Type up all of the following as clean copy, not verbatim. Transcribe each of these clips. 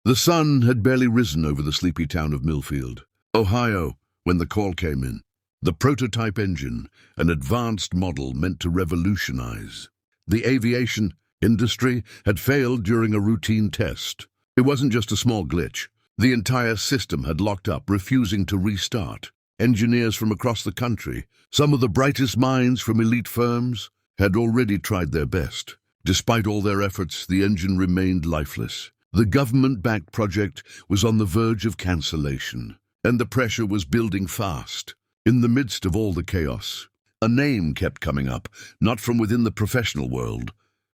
The sun had barely risen over the sleepy town of Millfield, Ohio, when the call came in. The prototype engine, an advanced model meant to revolutionize the aviation industry, had failed during a routine test. It wasn't just a small glitch. The entire system had locked up, refusing to restart. Engineers from across the country, some of the brightest minds from elite firms, had already tried their best. Despite all their efforts, the engine remained lifeless. The government-backed project was on the verge of cancellation, and the pressure was building fast. In the midst of all the chaos, a name kept coming up, not from within the professional world,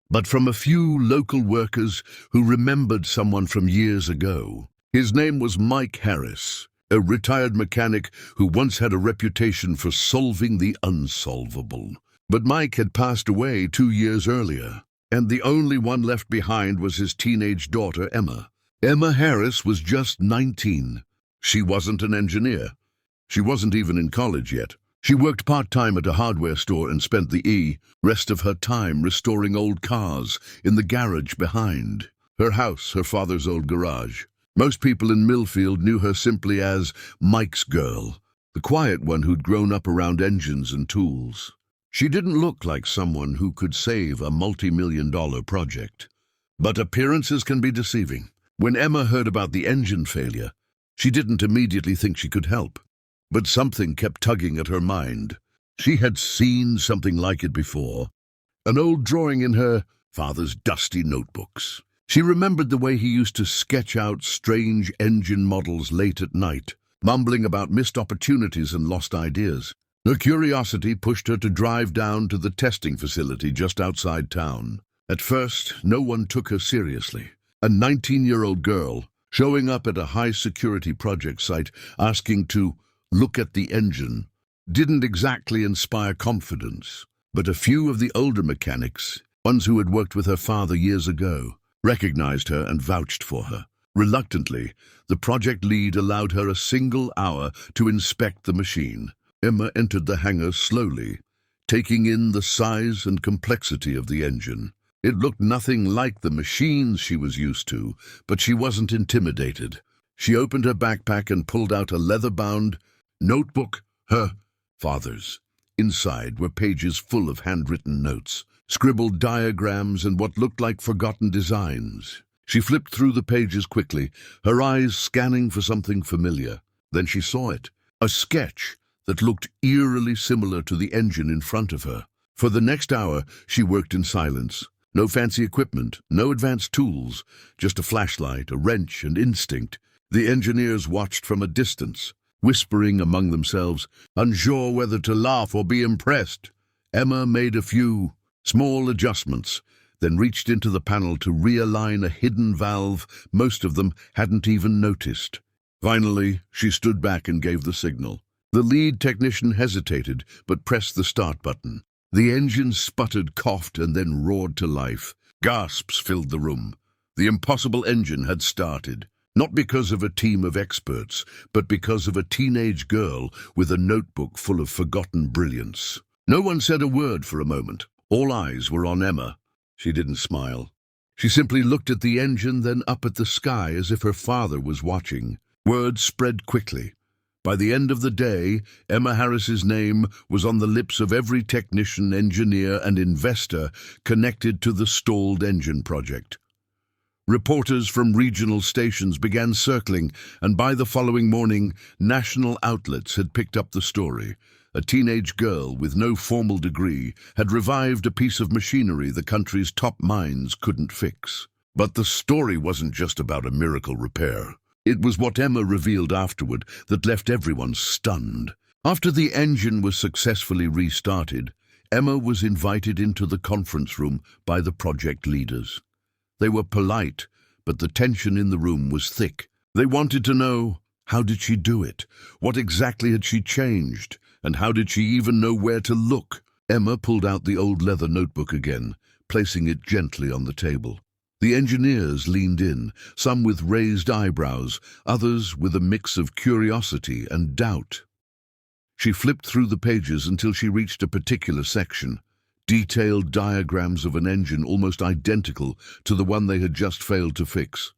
but from a few local workers who remembered someone from years ago. His name was Mike Harris, a retired mechanic who once had a reputation for solving the unsolvable. But Mike had passed away 2 years earlier, and the only one left behind was his teenage daughter, Emma. Emma Harris was just 19. She wasn't an engineer. She wasn't even in college yet. She worked part-time at a hardware store and spent the rest of her time restoring old cars in the garage behind her house, her father's old garage. Most people in Millfield knew her simply as Mike's girl, the quiet one who'd grown up around engines and tools. She didn't look like someone who could save a multi-million-dollar project. But appearances can be deceiving. When Emma heard about the engine failure, she didn't immediately think she could help. But something kept tugging at her mind. She had seen something like it before, an old drawing in her father's dusty notebooks. She remembered the way he used to sketch out strange engine models late at night, mumbling about missed opportunities and lost ideas. Her curiosity pushed her to drive down to the testing facility just outside town. At first, no one took her seriously. A 19-year-old girl showing up at a high-security project site asking to look at the engine didn't exactly inspire confidence. But a few of the older mechanics, ones who had worked with her father years ago, recognized her and vouched for her. Reluctantly, the project lead allowed her a single hour to inspect the machine. Emma entered the hangar slowly, taking in the size and complexity of the engine. It looked nothing like the machines she was used to, but she wasn't intimidated. She opened her backpack and pulled out a leather-bound notebook, her father's. Inside were pages full of handwritten notes, scribbled diagrams and what looked like forgotten designs. She flipped through the pages quickly, her eyes scanning for something familiar. Then she saw it, a sketch that looked eerily similar to the engine in front of her. For the next hour, she worked in silence. No fancy equipment, no advanced tools, just a flashlight, a wrench, and instinct. The engineers watched from a distance, whispering among themselves, unsure whether to laugh or be impressed. Emma made a few small adjustments, then reached into the panel to realign a hidden valve most of them hadn't even noticed. Finally, she stood back and gave the signal. The lead technician hesitated, but pressed the start button. The engine sputtered, coughed, and then roared to life. Gasps filled the room. The impossible engine had started, not because of a team of experts, but because of a teenage girl with a notebook full of forgotten brilliance. No one said a word for a moment. All eyes were on Emma. She didn't smile. She simply looked at the engine, then up at the sky as if her father was watching. Word spread quickly. By the end of the day, Emma Harris's name was on the lips of every technician, engineer, and investor connected to the stalled engine project. Reporters from regional stations began circling, and by the following morning, national outlets had picked up the story. A teenage girl with no formal degree had revived a piece of machinery the country's top minds couldn't fix. But the story wasn't just about a miracle repair. It was what Emma revealed afterward that left everyone stunned. After the engine was successfully restarted, Emma was invited into the conference room by the project leaders. They were polite, but the tension in the room was thick. They wanted to know, how did she do it? What exactly had she changed? And how did she even know where to look? Emma pulled out the old leather notebook again, placing it gently on the table. The engineers leaned in, some with raised eyebrows, others with a mix of curiosity and doubt. She flipped through the pages until she reached a particular section, detailed diagrams of an engine almost identical to the one they had just failed to fix.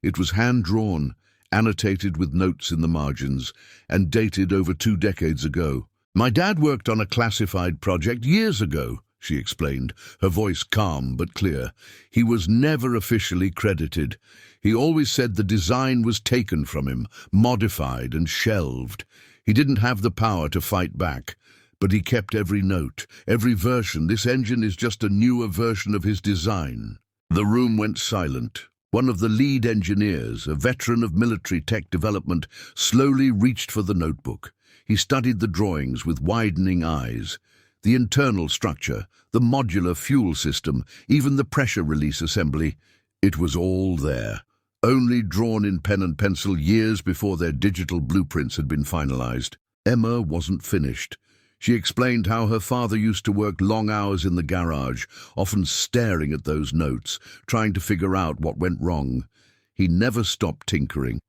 It was hand-drawn, annotated with notes in the margins, and dated over 2 decades ago. "My dad worked on a classified project years ago," she explained, her voice calm but clear. "He was never officially credited. He always said the design was taken from him, modified and shelved. He didn't have the power to fight back, but he kept every note, every version. This engine is just a newer version of his design." The room went silent. One of the lead engineers, a veteran of military tech development, slowly reached for the notebook. He studied the drawings with widening eyes. The internal structure, the modular fuel system, even the pressure release assembly, it was all there, only drawn in pen and pencil years before their digital blueprints had been finalized. Emma wasn't finished. She explained how her father used to work long hours in the garage, often staring at those notes, trying to figure out what went wrong. He never stopped tinkering.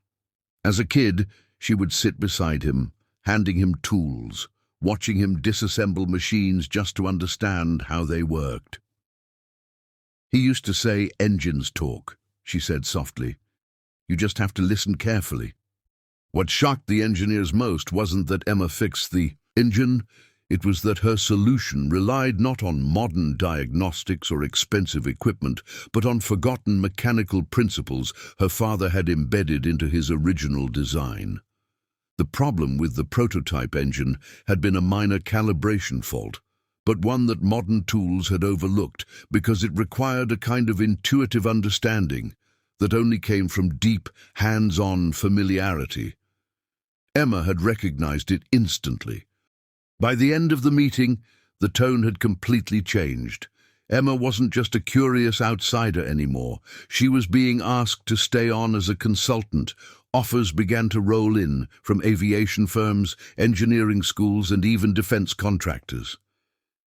As a kid, she would sit beside him, handing him tools, watching him disassemble machines just to understand how they worked. "He used to say, 'Engines talk,'" she said softly. "You just have to listen carefully." What shocked the engineers most wasn't that Emma fixed the engine, it was that her solution relied not on modern diagnostics or expensive equipment, but on forgotten mechanical principles her father had embedded into his original design. The problem with the prototype engine had been a minor calibration fault, but one that modern tools had overlooked because it required a kind of intuitive understanding that only came from deep, hands-on familiarity. Emma had recognized it instantly. By the end of the meeting, the tone had completely changed. Emma wasn't just a curious outsider anymore. She was being asked to stay on as a consultant. Offers began to roll in from aviation firms, engineering schools, and even defense contractors.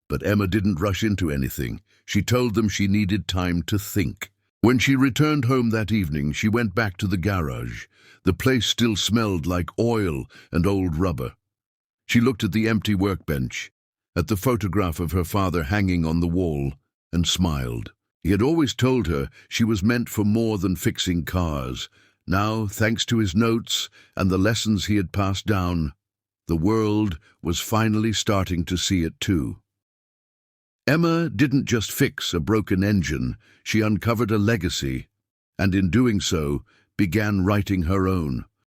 But Emma didn't rush into anything. She told them she needed time to think. When she returned home that evening, she went back to the garage. The place still smelled like oil and old rubber. She looked at the empty workbench, at the photograph of her father hanging on the wall, and smiled. He had always told her she was meant for more than fixing cars. Now, thanks to his notes and the lessons he had passed down, the world was finally starting to see it too. Emma didn't just fix a broken engine, she uncovered a legacy, and in doing so, began writing her own.